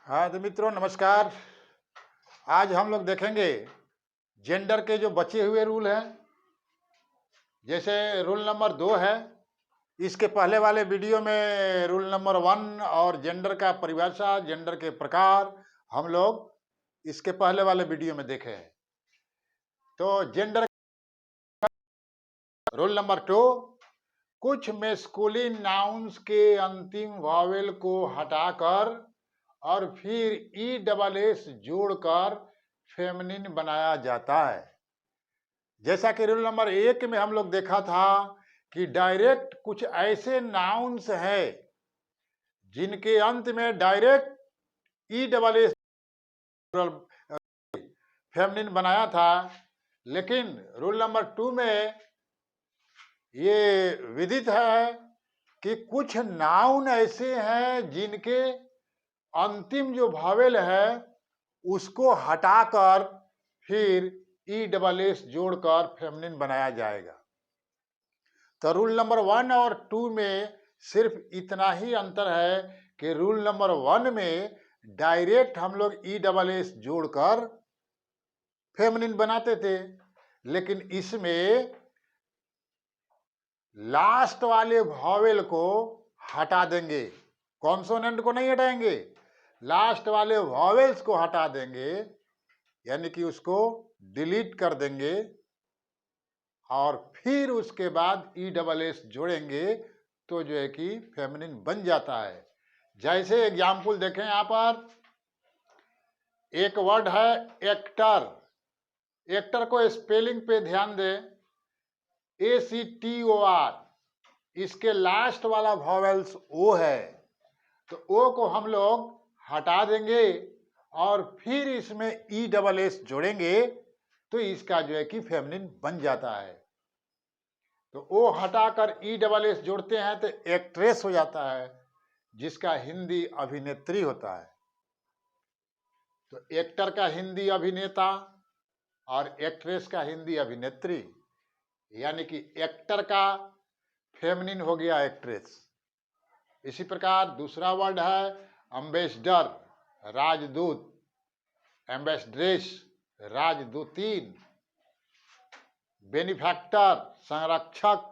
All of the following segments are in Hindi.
हाँ तो मित्रों नमस्कार। आज हम लोग देखेंगे जेंडर के जो बचे हुए रूल हैं। जैसे रूल नंबर 2 है। इसके पहले वाले वीडियो में रूल नंबर 1 और जेंडर का परिभाषा, जेंडर के प्रकार हम लोग इसके पहले वाले वीडियो में देखे हैं। तो जेंडर रूल नंबर 2, कुछ मेस्कुलिन नाउन्स के अंतिम वावेल को हटाकर और फिर ई डबल एस जोड़कर फेमिनिन बनाया जाता है। जैसा कि रूल नंबर 1 में हम लोग देखा था कि डायरेक्ट कुछ ऐसे नाउन्स है जिनके अंत में direct E double S feminine बनाया था, लेकिन रूल नंबर 2 में ये विदित है कि कुछ नाउन ऐसे हैं जिनके अंतिम जो भावेल है उसको हटाकर फिर ई डबल एस जोड़कर फेमिनिन बनाया जाएगा। तो रूल नंबर 1 और 2 में सिर्फ इतना ही अंतर है कि रूल नंबर 1 में डायरेक्ट हम लोग ई डबल एस जोड़कर फेमिनिन बनाते थे, लेकिन इसमें लास्ट वाले वॉवेल को हटा देंगे, कॉन्सोनेंट को नहीं हटाएंगे, लास्ट वाले वॉवेल्स को हटा देंगे, यानी कि उसको डिलीट कर देंगे और फिर उसके बाद ई डबल एस जोड़ेंगे तो जो है कि फेमिनिन बन जाता है। जैसे एग्जाम्पल देखें, यहां पर एक वर्ड है एक्टर। एक्टर को स्पेलिंग पे ध्यान दें, ACTOR, इसके लास्ट वाला वॉवेल्स ओ है, तो ओ को हम लोग हटा देंगे और फिर इसमें ई डबल एस जोड़ेंगे तो इसका जो है कि फेमिनिन बन जाता है। तो ओ हटाकर ई डबल एस जोड़ते हैं तो एक्ट्रेस हो जाता है, जिसका हिंदी अभिनेत्री होता है। तो एक्टर का हिंदी अभिनेता और एक्ट्रेस का हिंदी अभिनेत्री, यानी कि एक्टर का फेमिनिन हो गया एक्ट्रेस। इसी प्रकार दूसरा वर्ड है एम्बेसडर, राजदूत, एम्बेसड्रेस, राजदूतीन, बेनिफैक्टर, संरक्षक,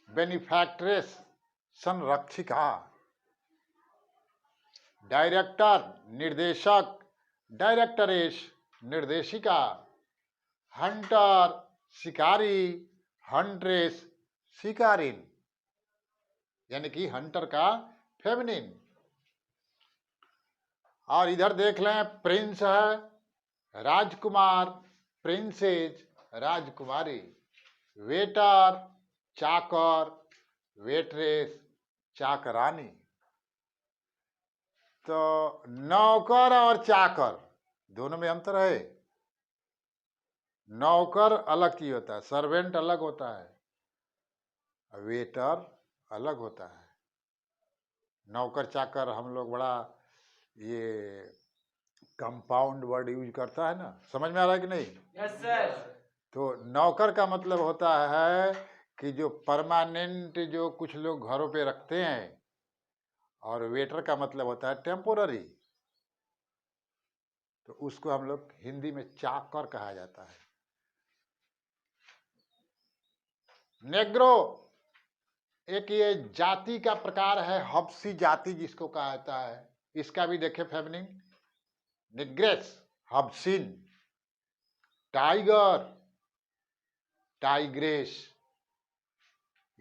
बेनिफैक्ट्रेस, संरक्षिका, डायरेक्टर, निर्देशक, डायरेक्टरेस, निर्देशिका, हंटर, शिकारी, हंट्रेस, शिकारिन, यानी कि हंटर का फेमिनिन। और इधर देख लें, प्रिंस है, राजकुमार, प्रिंसेस, राजकुमारी, वेटर, चाकर, वेट्रेस, चाकरानी। तो नौकर और चाकर दोनों में अंतर है। नौकर अलग की होता है, सर्वेंट अलग होता है, वेटर अलग होता है। नौकर चाकर हम लोग बड़ा ये कंपाउंड वर्ड यूज करता है ना, समझ में आ रहा है कि नहीं? Yes sir. तो नौकर का मतलब होता है कि जो परमानेंट जो कुछ लोग घरों पे रखते हैं, और वेटर का मतलब होता है टेम्पोररी। तो उसको हम लोग हिंदी में चाकर कहा जाता है। नेग्रो एक ये जाति का प्रकार है, हब्सी जाति जिसको कहा जाता है। इसका भी देखे फेमिनिन, निग्रेस, हब्सिन, टाइगर, टाइग्रेस।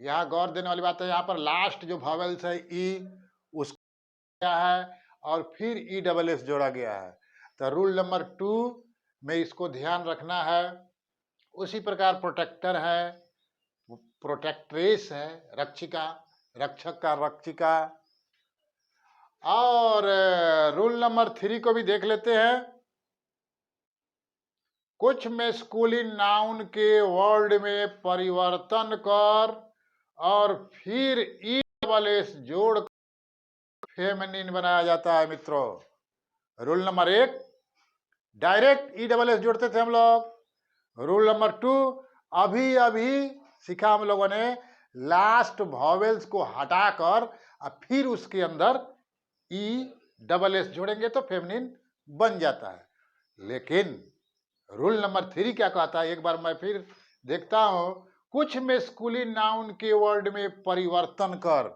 यहां गौर देने वाली बात है, यहां पर लास्ट जो वॉवेल्स है ई, उसको क्या है और फिर ई डबल एस जोड़ा गया है। तो रूल नंबर 2 में इसको ध्यान रखना है। उसी प्रकार प्रोटेक्टर है, प्रोटेक्ट्रेस है, रक्षिका, रक्षक का रक्षिका। और रूल नंबर 3 को भी देख लेते हैं। कुछ मेस्कुलिन नाउन के वर्ड में परिवर्तन कर और फिर ई डबल एस जोड़ फेमिनिन बनाया जाता है। मित्रों, rule number 1 direct E double S जोड़ते थे हम लोग। रूल नंबर 2 अभी अभी सीखा हम लोगों ने, लास्ट वॉवेल्स को हटाकर और फिर उसके अंदर ई डबल एस जोड़ेंगे तो फेमिनिन बन जाता है। लेकिन रूल नंबर 3 क्या कहता है, एक बार मैं फिर देखता हूं, कुछ मैस्कुलिन नाउन के वर्ड में परिवर्तन कर,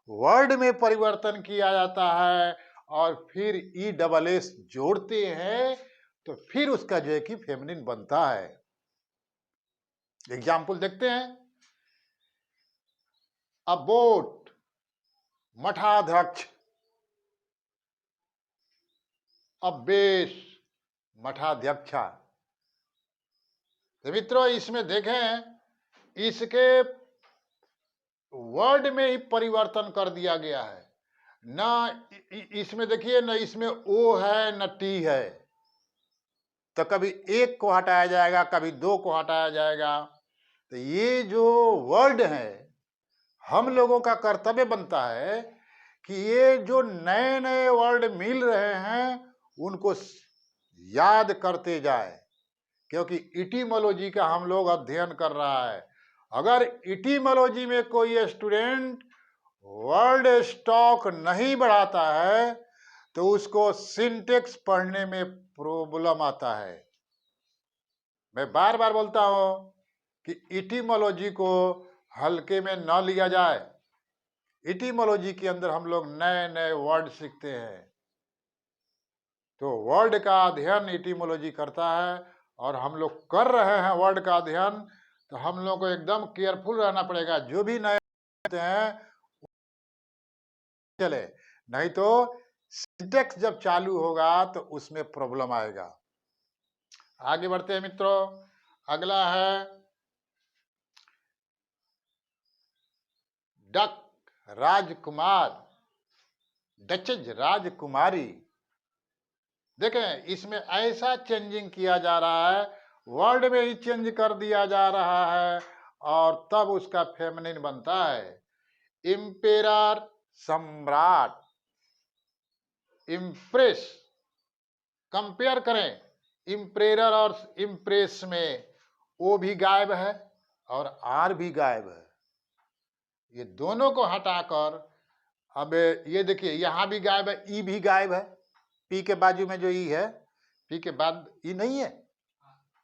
वर्ड में परिवर्तन किया जाता है और फिर ई डबल एस जोड़ते हैं तो फिर उसका जो है कि फेमिनिन बनता है। एग्जाम्पल देखते हैं, अबोट मठाध्यक्ष, अब्बेश मठाध्यक्षा। तो मित्रों इसमें देखें, इसके वर्ड में ही परिवर्तन कर दिया गया है, न इसमें देखिए न इसमें ओ है न टी है, तो कभी एक को हटाया जाएगा कभी दो को हटाया जाएगा। तो ये जो वर्ड है, हम लोगों का कर्तव्य बनता है कि ये जो नए नए वर्ड मिल रहे हैं उनको याद करते जाए, क्योंकि इटीमोलॉजी का हम लोग अध्ययन कर रहा है। अगर इटीमोलॉजी में कोई स्टूडेंट वर्ड स्टॉक नहीं बढ़ाता है तो उसको सिंटेक्स पढ़ने में प्रॉब्लम आता है। मैं बार बार बोलता हूं कि इटीमोलॉजी को हल्के में न लिया जाए। इटीमोलॉजी के अंदर हम लोग नए नए वर्ड सीखते हैं, तो वर्ड का अध्ययन इटीमोलॉजी करता है और हम लोग कर रहे हैं वर्ड का अध्ययन, तो हम लोग को एकदम केयरफुल रहना पड़ेगा। जो भी नए हैं चले, नहीं तो सिंटेक्स जब चालू होगा तो उसमें प्रॉब्लम आएगा। आगे बढ़ते हैं मित्रों, अगला है डक राजकुमार, डचेज राजकुमारी। देखें इसमें ऐसा चेंजिंग किया जा रहा है, वर्ड में ही चेंज कर दिया जा रहा है और तब उसका फेमिनिन बनता है। इंपेरर सम्राट, इम्प्रेस, कंपेयर करें इंप्रेरर और इम्प्रेस में ओ भी गायब है और आर भी गायब है। ये दोनों को हटाकर अब ये देखिए यहां भी गायब है, ई भी गायब है, पी के बाजू में जो ई है, पी के बाद ई नहीं है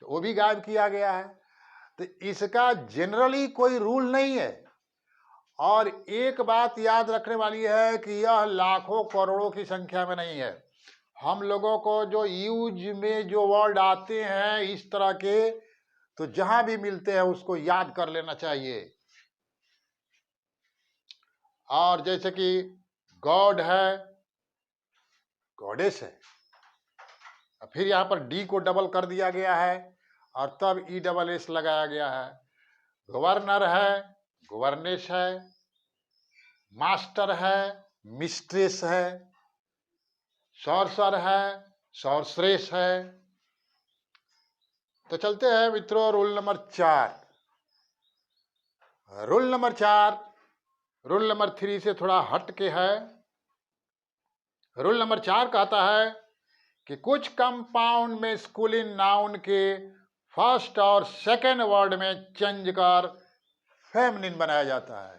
तो वो भी गायब किया गया है। तो इसका जनरली कोई रूल नहीं है। और एक बात याद रखने वाली है कि यह लाखों करोड़ों की संख्या में नहीं है। हम लोगों को जो यूज में जो वर्ड आते हैं इस तरह के, तो जहां भी मिलते हैं उसको याद कर लेना चाहिए। और जैसे कि गॉड है, गॉडेस है, फिर यहां पर डी को डबल कर दिया गया है और तब ई डबल एस लगाया गया है। गवर्नर है, गवर्नेस है, मास्टर है, मिस्ट्रेस है, सॉर्सर है, सॉर्सरेस है। तो चलते हैं मित्रों rule number 4। Rule number 4 rule number 3 से थोड़ा हट के है। रूल नंबर 4 कहता है कि कुछ कंपाउंड में मैस्कुलिन नाउन के फर्स्ट और सेकेंड वर्ड में चेंज कर फेमिनिन बनाया जाता है।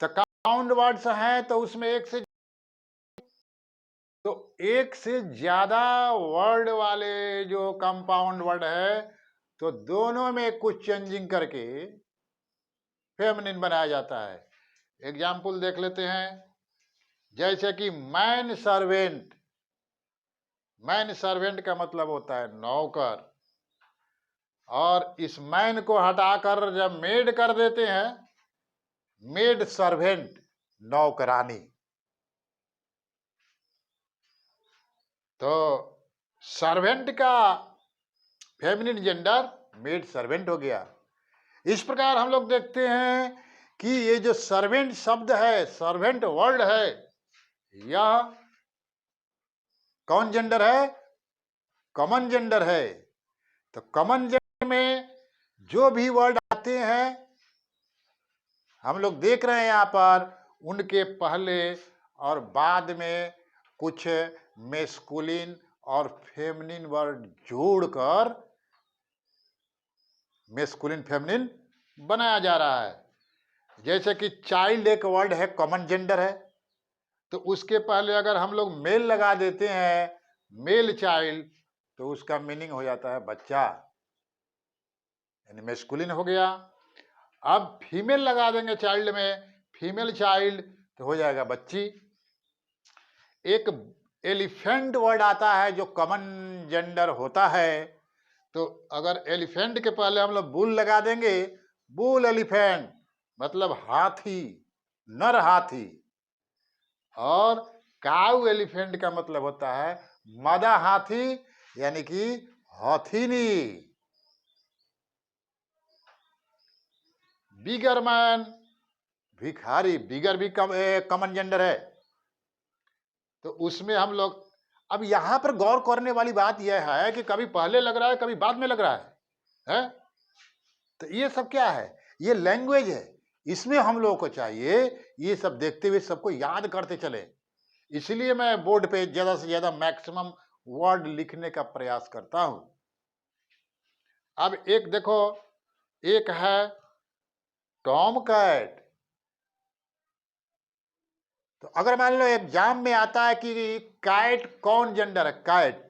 तो कंपाउंड वर्ड्स हैं तो उसमें एक से ज्यादा वर्ड वाले जो कंपाउंड वर्ड है तो दोनों में कुछ चेंजिंग करके फेमिनिन बनाया जाता है। एग्जाम्पल देख लेते हैं, जैसे कि मैन सर्वेंट। मैन सर्वेंट का मतलब होता है नौकर, और इस मैन को हटाकर जब मेड कर देते हैं, मेड सर्वेंट नौकरानी, तो सर्वेंट का फेमिनिन जेंडर मेड सर्वेंट हो गया। इस प्रकार हम लोग देखते हैं कि ये जो सर्वेंट शब्द है, सर्वेंट वर्ड है, यह कौन जेंडर है? कॉमन जेंडर है। तो कॉमन जेंडर में जो भी वर्ड आते हैं हम लोग देख रहे हैं यहां पर, उनके पहले और बाद में कुछ मैस्कुलिन और फेमिनिन वर्ड जोड़कर मैस्कुलिन फेमिनिन बनाया जा रहा है। जैसे कि चाइल्ड एक वर्ड है, कॉमन जेंडर है, तो उसके पहले अगर हम लोग मेल लगा देते हैं, मेल चाइल्ड, तो उसका मीनिंग हो जाता है बच्चा, यानी मेस्कुलिन हो गया। अब फीमेल लगा देंगे चाइल्ड में, फीमेल चाइल्ड, तो हो जाएगा बच्ची। एक एलिफेंट वर्ड आता है जो कॉमन जेंडर होता है, तो अगर एलिफेंट के पहले हम लोग बुल लगा देंगे, बुल एलिफेंट मतलब हाथी, नर हाथी। और काऊ एलिफेंट का मतलब होता है मादा हाथी, यानी कि हथिनी। बिगर मैन भिखारी, बिगर भी कॉमन जेंडर है, तो उसमें हम लोग, अब यहां पर गौर करने वाली बात यह है कि कभी पहले लग रहा है, कभी बाद में लग रहा है? तो ये सब क्या है? ये लैंग्वेज है। इसमें हम लोगों को चाहिए ये सब देखते हुए सबको याद करते चले। इसलिए मैं बोर्ड पे ज्यादा से ज्यादा मैक्सिमम वर्ड लिखने का प्रयास करता हूं। अब एक देखो, एक है टॉम कैट। तो अगर मान लो एग्जाम में आता है कि कैट कौन जेंडर है, कैट,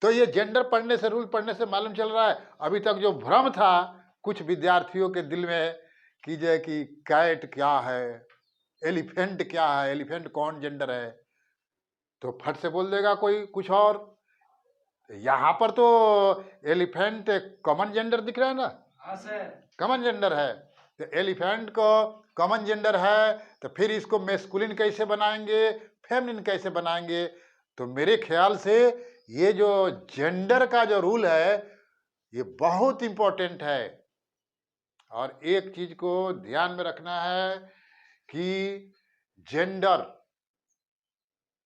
तो ये जेंडर पढ़ने से, रूल पढ़ने से मालूम चल रहा है अभी तक जो भ्रम था कुछ विद्यार्थियों के दिल में कि जो कि कैट क्या है, एलिफेंट क्या है, एलिफेंट कौन जेंडर है, तो फट से बोल देगा कोई कुछ और। यहां पर तो एलिफेंट कॉमन जेंडर दिख रहा है ना? हाँ सर। कॉमन जेंडर है, तो एलिफेंट को कॉमन जेंडर है, तो फिर इसको मेस्कुलिन कैसे बनाएंगे, फेमिनिन कैसे बनाएंगे? तो मेरे ख्याल से ये जो जेंडर का जो रूल है ये बहुत इंपॉर्टेंट है। और एक चीज को ध्यान में रखना है कि जेंडर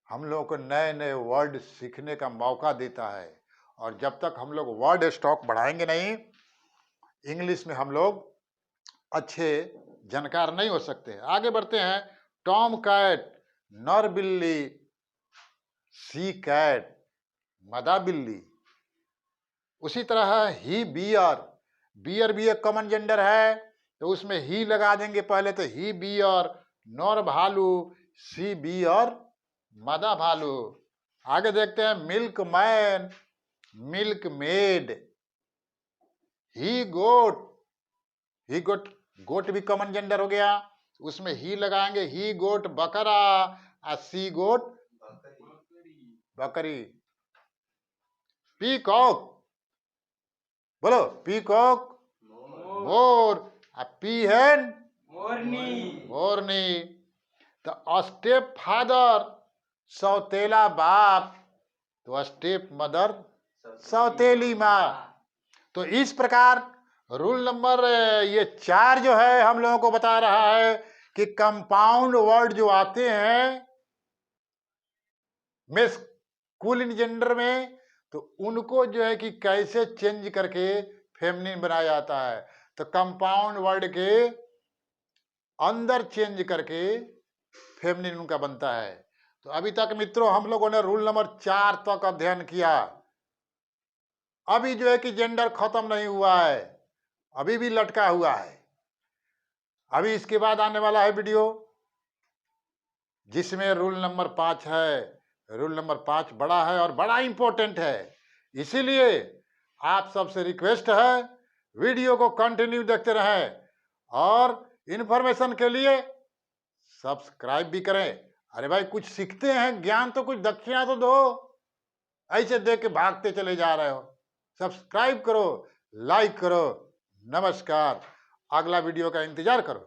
हम लोगों को नए नए वर्ड सीखने का मौका देता है, और जब तक हम लोग वर्ड स्टॉक बढ़ाएंगे नहीं, इंग्लिश में हम लोग अच्छे जानकार नहीं हो सकते। आगे बढ़ते हैं। टॉम कैट नर बिल्ली, सी कैट मादा बिल्ली। उसी तरह ही बियर, बियर भी एक कॉमन जेंडर है, तो उसमें ही लगा देंगे पहले, तो ही बियर नर भालू, सी बियर मादा भालू। आगे देखते हैं मिल्क मैन, मिल्क मेड, ही गोट, ही गोट, गोट भी कॉमन जेंडर हो गया, उसमें ही लगाएंगे, ही गोट बकरा, और सी गोट बकरी। पीकॉक, बोलो पीकॉक मोर, पीहन मोरनी, मोरनी। तो स्टेप फादर सौतेला बाप, तो स्टेप मदर सौतेली माँ। तो इस प्रकार रूल नंबर ये 4 जो है हम लोगों को बता रहा है कि कंपाउंड वर्ड जो आते हैं मेस्कुलिन जेंडर में, तो उनको जो है कि कैसे चेंज करके फेमिनिन बनाया जाता है। तो कंपाउंड वर्ड के अंदर चेंज करके फेमिनिन उनका बनता है। तो अभी तक मित्रों हम लोगों ने रूल नंबर 4 तक अध्ययन किया। अभी जो है कि जेंडर खत्म नहीं हुआ है, अभी भी लटका हुआ है। अभी इसके बाद आने वाला है वीडियो जिसमें रूल नंबर 5 है। रूल नंबर 5 बड़ा है और बड़ा इंपॉर्टेंट है, इसीलिए आप सबसे रिक्वेस्ट है वीडियो को कंटिन्यू देखते रहें, और इंफॉर्मेशन के लिए सब्सक्राइब भी करें। अरे भाई कुछ सीखते हैं ज्ञान, तो कुछ दक्षिणा तो दो, ऐसे देख के भागते चले जा रहे हो। सब्सक्राइब करो, लाइक करो। नमस्कार, अगला वीडियो का इंतजार करो।